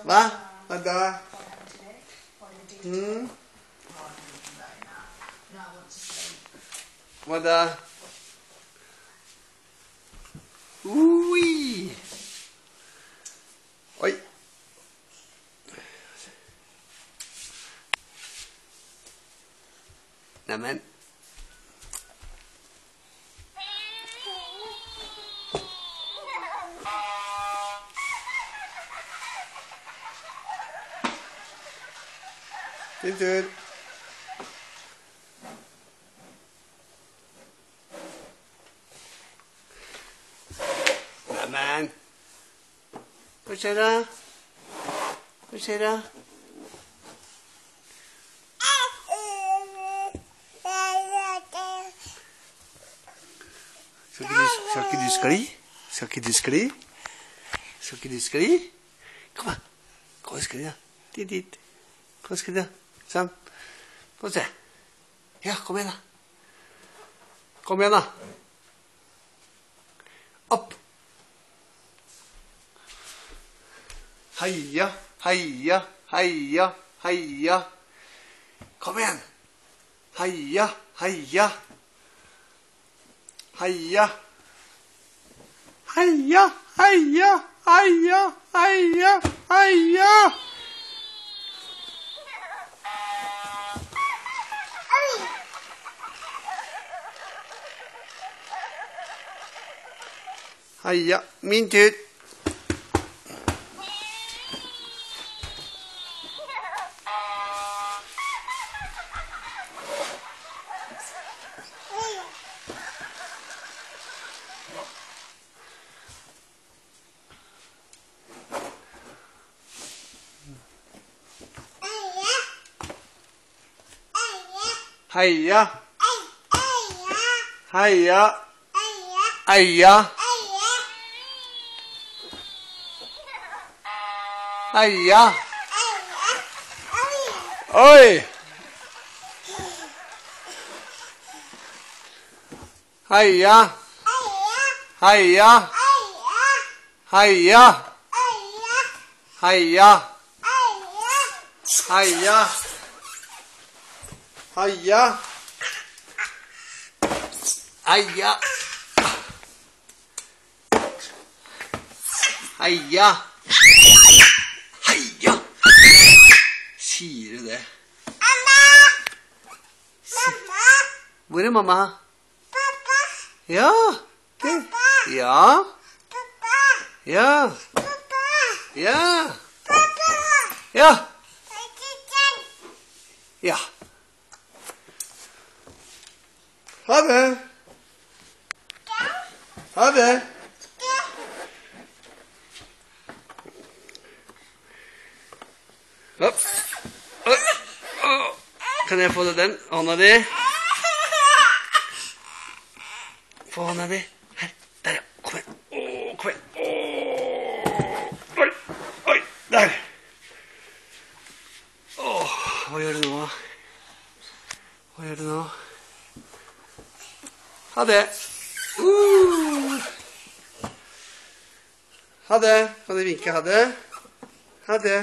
Hva? Hva da? Hva da? Ui! Oi! Neimen. Din tur. Neimen. Hva skjer da? Hva skjer da? Skal ikke du skli? Skal ikke du skli? Skal ikke du skli? Kom da. Kom og skli da. Dit. Kom og skli da. Sånn. Kom og se. Ja, kom igjen da. Kom igjen da. Opp. Heia, heia, heia, heia. Kom igjen. Heia, heia. Heia. Heia, heia, heia, heia, heia. Heia, min tur. Heia. Heia. Heia. Heia. Oi. Heia. Heia. Heia. Heia. Heia. Heia. Heia. Heia. Heia. Sier du det? Mamma! Mamma! Hvor er mamma? Pappa! Ja. Pappa! Ja. Pappa! Ja. Pappa! Ja. Pappa! Ja. Ja. Ha det. Ha det. Opp. Kan jeg få den hånda di? Få hånda di. Her. Der, ja. Kom igjen. Kom igjen. Oi. Oi. Der. Hva gjør du nå? Hva gjør du nå? Ha det. Ha det. Kan du vinke ha det? Ha det.